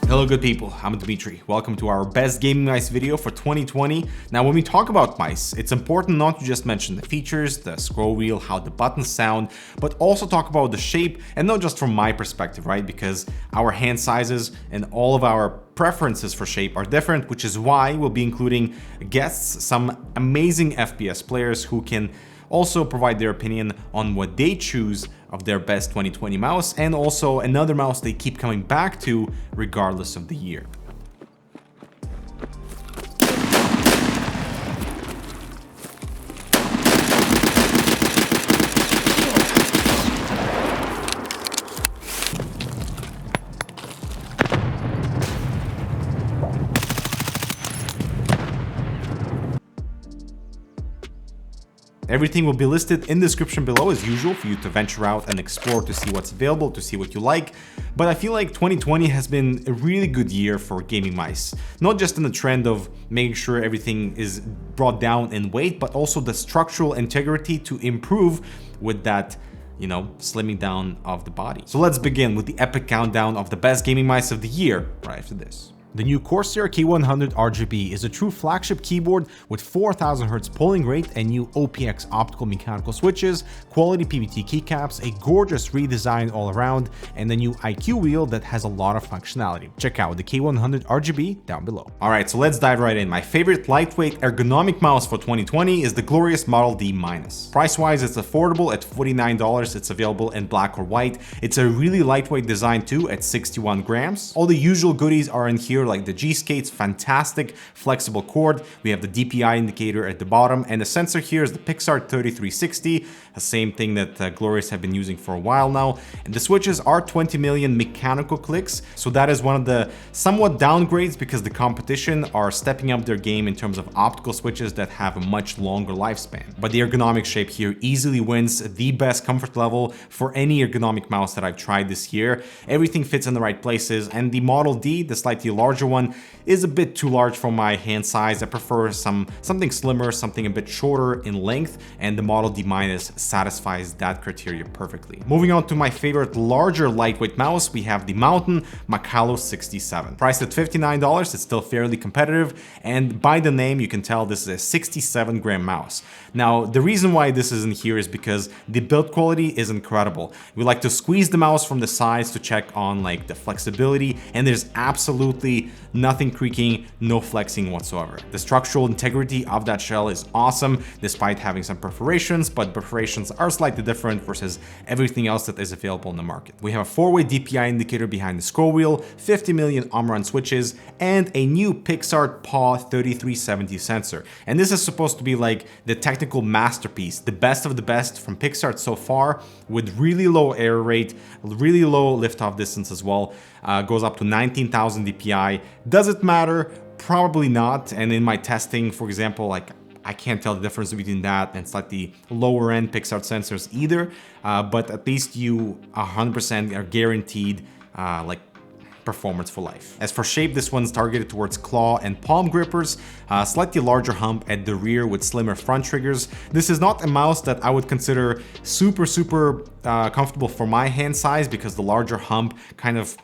Hello good people, I'm Dmitry. Welcome to our best gaming mice video for 2020. Now when we talk about mice, it's important not to just mention the features, the scroll wheel, how the buttons sound, but also talk about the shape, and not just from my perspective, right? Because our hand sizes and all of our preferences for shape are different, which is why we'll be including guests, some amazing FPS players who can also provide their opinion on what they choose of their best 2020 mouse, and also another mouse they keep coming back to regardless of the year. Everything will be listed in the description below as usual for you to venture out and explore to see what's available, to see what you like. But I feel like 2020 has been a really good year for gaming mice. Not just in the trend of making sure everything is brought down in weight, but also the structural integrity to improve with that, slimming down of the body. So let's begin with the epic countdown of the best gaming mice of the year right after this. The new Corsair K100 RGB is a true flagship keyboard with 4000 Hz polling rate and new OPX optical mechanical switches, quality PBT keycaps, a gorgeous redesign all around, and a new IQ wheel that has a lot of functionality. Check out the K100 RGB down below. Alright, so let's dive right in. My favorite lightweight ergonomic mouse for 2020 is the glorious Model D-. Price-wise, it's affordable at $49. It's available in black or white. It's a really lightweight design too at 61 grams. All the usual goodies are in here, like the G-Skates, fantastic flexible cord. We have the DPI indicator at the bottom, and the sensor here is the Pixart 3360, the same thing that Glorious have been using for a while now. And the switches are 20 million mechanical clicks, so that is one of the somewhat downgrades because the competition are stepping up their game in terms of optical switches that have a much longer lifespan. But the ergonomic shape here easily wins the best comfort level for any ergonomic mouse that I've tried this year. Everything fits in the right places, and the Model D, the slightly larger one, is a bit too large for my hand size. I prefer something slimmer, something a bit shorter in length, and the Model D- satisfies that criteria perfectly. Moving on to my favorite larger lightweight mouse, we have the Mountain Macalo 67. Priced at $59, it's still fairly competitive, and by the name you can tell this is a 67 gram mouse. Now the reason why this isn't here is because the build quality is incredible. We like to squeeze the mouse from the sides to check on like the flexibility, and there's absolutely nothing creaking, no flexing whatsoever. The structural integrity of that shell is awesome despite having some perforations, but perforations are slightly different versus everything else that is available in the market. We have a 4-way DPI indicator behind the scroll wheel, 50 million Omron switches, and a new Pixart PAW 3370 sensor. And this is supposed to be like the technical masterpiece, the best of the best from Pixart so far, with really low error rate, really low liftoff distance as well. Goes up to 19,000 DPI. Does it matter? Probably not. And in my testing, for example, like I can't tell the difference between that and slightly lower end Pixart sensors either. But at least you 100% are guaranteed like performance for life. As for shape, this one's targeted towards claw and palm grippers, slightly larger hump at the rear with slimmer front triggers. This is not a mouse that I would consider super comfortable for my hand size because the larger hump kind of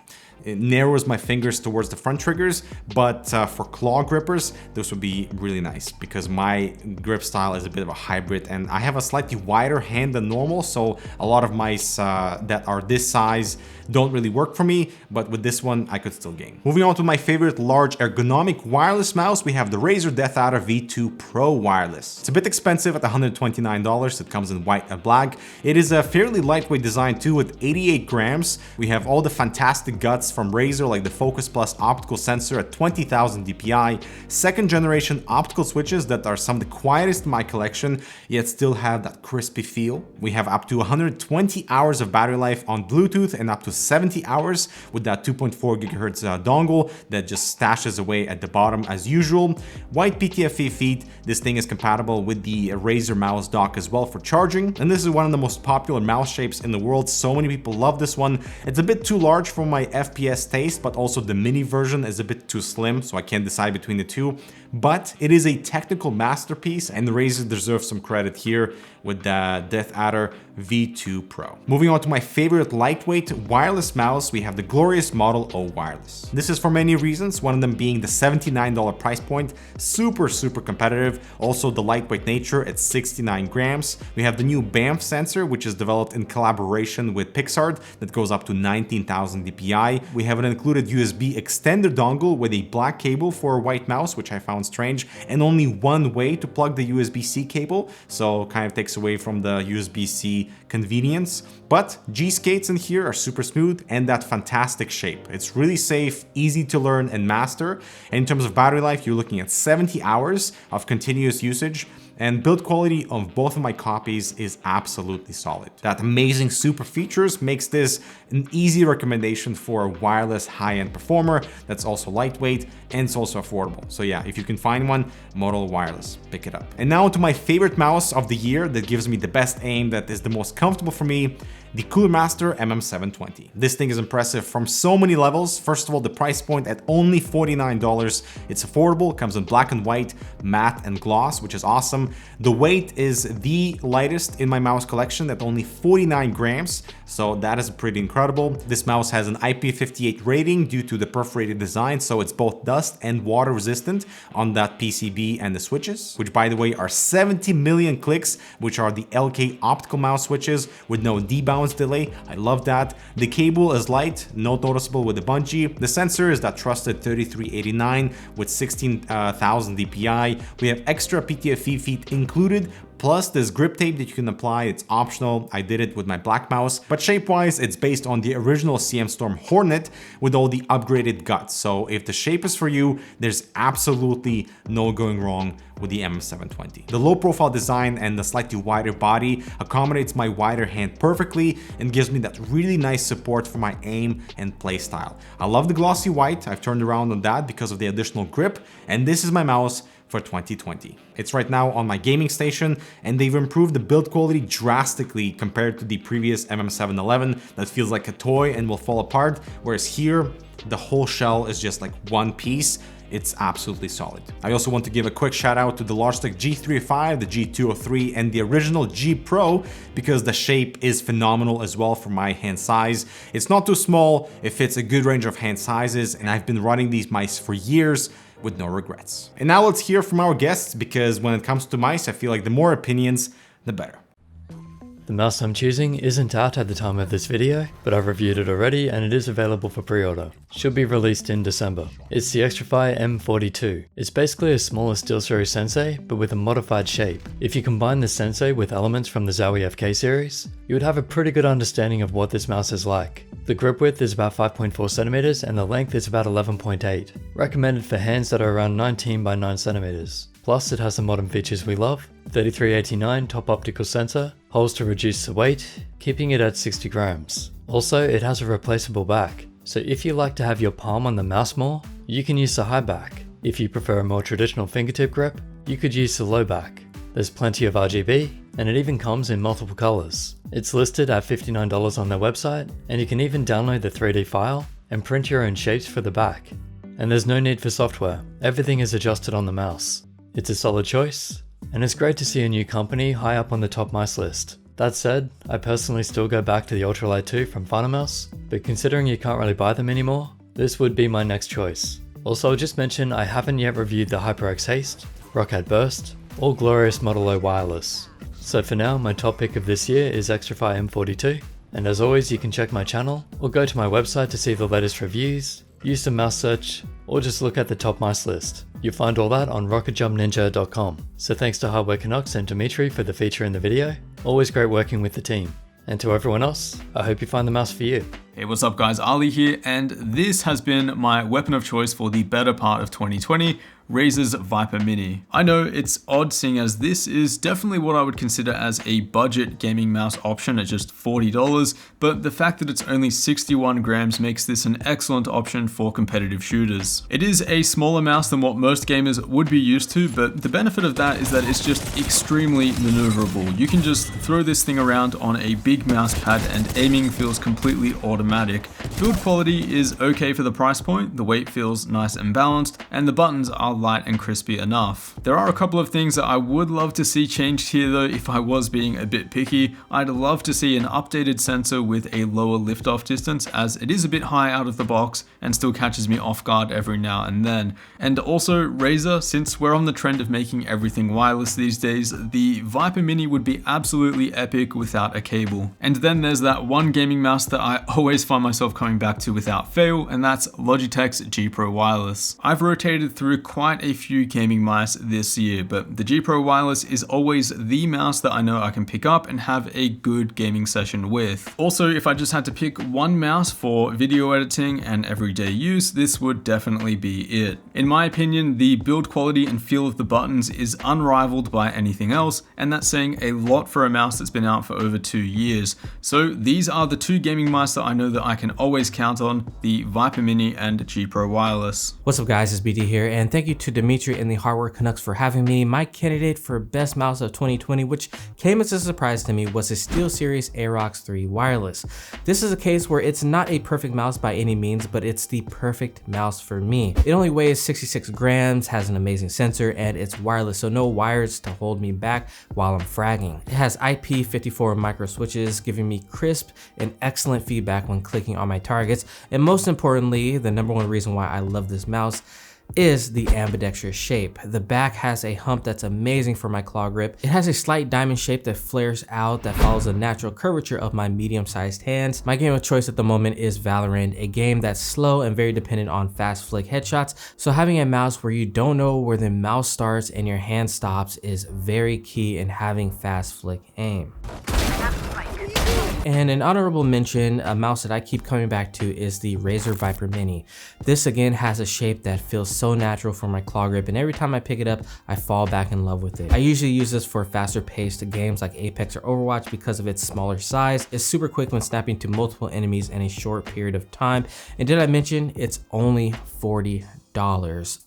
it narrows my fingers towards the front triggers, but for claw grippers, this would be really nice because my grip style is a bit of a hybrid and I have a slightly wider hand than normal, so a lot of mice that are this size don't really work for me, but with this one, I could still game. Moving on to my favorite large ergonomic wireless mouse, we have the Razer Death Adder V2 Pro Wireless. It's a bit expensive at $129. It comes in white and black. It is a fairly lightweight design too with 88 grams. We have all the fantastic guts from Razer like the Focus Plus optical sensor at 20,000 DPI, second generation optical switches that are some of the quietest in my collection, yet still have that crispy feel. We have up to 120 hours of battery life on Bluetooth and up to 70 hours with that 2.4 GHz dongle that just stashes away at the bottom as usual. White PTFE feet. This thing is compatible with the Razer mouse dock as well for charging. And this is one of the most popular mouse shapes in the world. So many people love this one. It's a bit too large for my FPS taste, but also the mini version is a bit too slim, so I can't decide between the two. But it is a technical masterpiece, and the Razer deserves some credit here with the Death Adder V2 Pro. Moving on to my favorite lightweight wireless mouse, we have the glorious Model O Wireless. This is for many reasons, one of them being the $79 price point, super competitive. Also the lightweight nature at 69 grams. We have the new BAMF sensor, which is developed in collaboration with Pixart, that goes up to 19,000 dpi. We have an included USB extender dongle with a black cable for a white mouse, which I found strange, and only one way to plug the USB-C cable, so kind of takes away from the USB-C convenience. But G-skates in here are super smooth and that fantastic shape. It's really safe, easy to learn and master. And in terms of battery life, you're looking at 70 hours of continuous usage, and build quality of both of my copies is absolutely solid. That amazing super features makes this an easy recommendation for a wireless high-end performer that's also lightweight and it's also affordable. So yeah, if you can find one, Model Wireless, pick it up. And now to my favorite mouse of the year that gives me the best aim, that is the most comfortable for me, the Cooler Master MM720. This thing is impressive from so many levels. First of all, the price point at only $49. It's affordable, comes in black and white, matte and gloss, which is awesome. The weight is the lightest in my mouse collection at only 49 grams, so that is pretty incredible. This mouse has an IP58 rating due to the perforated design, so it's both dust and water resistant on that PCB and the switches, which by the way are 70 million clicks, which are the LK optical mouse switches with no debounce delay. I love that. The cable is light, not noticeable with the bungee. The sensor is that trusted 3389 with 16,000 dpi. We have extra PTFE feet included, plus this grip tape that you can apply. It's optional. I did it with my black mouse, but shape-wise, it's based on the original CM Storm Hornet with all the upgraded guts. So if the shape is for you, there's absolutely no going wrong with the MM720. The low profile design and the slightly wider body accommodates my wider hand perfectly and gives me that really nice support for my aim and play style. I love the glossy white. I've turned around on that because of the additional grip, and this is my mouse for 2020. It's right now on my gaming station, and they've improved the build quality drastically compared to the previous MM711 that feels like a toy and will fall apart, whereas here the whole shell is just like one piece. It's absolutely solid. I also want to give a quick shout out to the Logitech G35, the G203, and the original G Pro, because the shape is phenomenal as well for my hand size. It's not too small, it fits a good range of hand sizes, and I've been running these mice for years with no regrets. And now let's hear from our guests, because when it comes to mice, I feel like the more opinions, the better. The mouse I'm choosing isn't out at the time of this video, but I've reviewed it already and it is available for pre-order. Should be released in December. It's the Xtrfy M42. It's basically a smaller SteelSeries sensei, but with a modified shape. If you combine the sensei with elements from the Zowie FK series, you would have a pretty good understanding of what this mouse is like. The grip width is about 5.4 centimeters and the length is about 11.8. Recommended for hands that are around 19 by 9 centimeters. Plus it has the modern features we love, 3389 top optical sensor, holes to reduce the weight, keeping it at 60 grams. Also, it has a replaceable back, so if you like to have your palm on the mouse more, you can use the high back. If you prefer a more traditional fingertip grip, you could use the low back. There's plenty of RGB, and it even comes in multiple colors. It's listed at $59 on their website, and you can even download the 3D file and print your own shapes for the back. And there's no need for software, everything is adjusted on the mouse. It's a solid choice, and it's great to see a new company high up on the top mice list. That said, I personally still go back to the Ultralight 2 from Mouse, but considering you can't really buy them anymore, this would be my next choice. Also, I'll just mention I haven't yet reviewed the HyperX Haste, Rockhead Burst, or glorious Model O Wireless. So for now, my top pick of this year is Xtrfy M42, and as always you can check my channel, or go to my website to see the latest reviews, use the mouse search, or just look at the top mice list. You'll find all that on rocketjumpninja.com. So thanks to Hardware Canucks and Dimitri for the feature in the video. Always great working with the team. And to everyone else, I hope you find the mouse for you. Hey, what's up guys, Ali here, and this has been my weapon of choice for the better part of 2020, Razer's Viper Mini. I know it's odd seeing as this is definitely what I would consider as a budget gaming mouse option at just $40, but the fact that it's only 61 grams makes this an excellent option for competitive shooters. It is a smaller mouse than what most gamers would be used to, but the benefit of that is that it's just extremely maneuverable. You can just throw this thing around on a big mouse pad and aiming feels completely automatic. Build quality is okay for the price point, the weight feels nice and balanced, and the buttons are light and crispy enough. There are a couple of things that I would love to see changed here though if I was being a bit picky. I'd love to see an updated sensor with a lower liftoff distance, as it is a bit high out of the box and still catches me off guard every now and then. And also Razer, since we're on the trend of making everything wireless these days, the Viper Mini would be absolutely epic without a cable. And then there's that one gaming mouse that I always find myself coming back to without fail, and that's Logitech's G Pro Wireless. I've rotated through quite a few gaming mice this year, but the G Pro Wireless is always the mouse that I know I can pick up and have a good gaming session with. Also, if I just had to pick one mouse for video editing and everyday use, this would definitely be it. In my opinion, the build quality and feel of the buttons is unrivaled by anything else, and that's saying a lot for a mouse that's been out for over 2 years. So these are the two gaming mice that I know that I can always count on, the Viper Mini and G Pro Wireless. What's up guys, it's BD here, and thank you to Dimitri and the Hardware Canucks for having me. My candidate for best mouse of 2020, which came as a surprise to me, was a SteelSeries Aerox 3 Wireless. This is a case where it's not a perfect mouse by any means, but it's the perfect mouse for me. It only weighs 66 grams, has an amazing sensor, and it's wireless, so no wires to hold me back while I'm fragging. It has IP54 micro switches, giving me crisp and excellent feedback when clicking on my targets, and most importantly, the number one reason why I love this mouse is the ambidextrous shape. The back has a hump that's amazing for my claw grip. It has a slight diamond shape that flares out that follows the natural curvature of my medium-sized hands. My game of choice at the moment is Valorant, a game that's slow and very dependent on fast flick headshots, so having a mouse where you don't know where the mouse starts and your hand stops is very key in having fast flick aim. And an honorable mention, a mouse that I keep coming back to, is the Razer Viper Mini. This again has a shape that feels so natural for my claw grip, and every time I pick it up, I fall back in love with it. I usually use this for faster paced games like Apex or Overwatch because of its smaller size. It's super quick when snapping to multiple enemies in a short period of time. And did I mention it's only $40?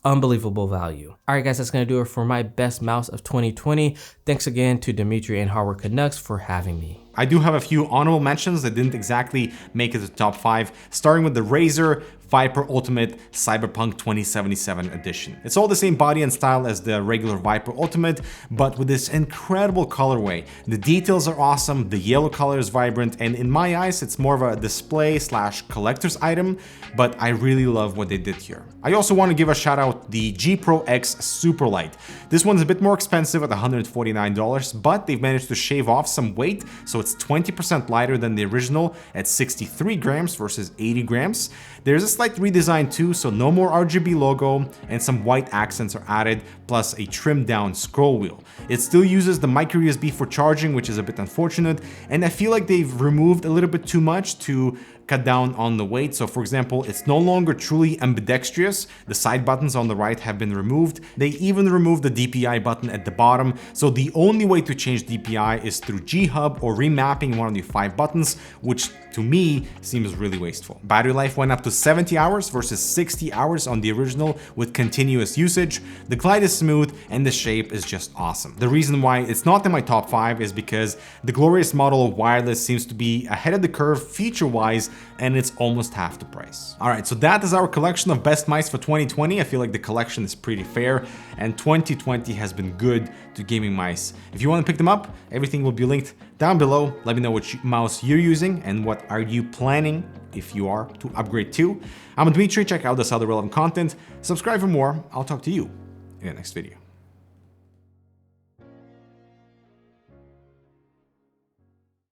Unbelievable value. Alright guys, that's gonna do it for my best mouse of 2020. Thanks again to Dimitri and Hardware Canucks for having me. I do have a few honorable mentions that didn't exactly make it to the top 5, starting with the Razer Viper Ultimate Cyberpunk 2077 edition. It's all the same body and style as the regular Viper Ultimate, but with this incredible colorway. The details are awesome, the yellow color is vibrant, and in my eyes, it's more of a display / collector's item, but I really love what they did here. I also want to give a shout out the G Pro X Superlight. This one's a bit more expensive at $149, but they've managed to shave off some weight, so it's 20% lighter than the original at 63 grams versus 80 grams. There's a slight redesign too, so no more RGB logo, and some white accents are added, plus a trimmed down scroll wheel. It still uses the micro USB for charging, which is a bit unfortunate, and I feel like they've removed a little bit too much to cut down on the weight. So for example, it's no longer truly ambidextrous. The side buttons on the right have been removed. They even removed the DPI button at the bottom. So the only way to change DPI is through G-Hub or remapping one of the 5 buttons, which to me seems really wasteful. Battery life went up to 70 hours versus 60 hours on the original with continuous usage. The glide is smooth and the shape is just awesome. The reason why it's not in my top 5 is because the glorious model of wireless seems to be ahead of the curve feature-wise, and it's almost half the price. All right, so that is our collection of best mice for 2020. I feel like the collection is pretty fair, and 2020 has been good to gaming mice. If you want to pick them up, everything will be linked down below. Let me know which mouse you're using and what are you planning, if you are, to upgrade to. I'm Dmitry, check out this other relevant content, subscribe for more. I'll talk to you in the next video.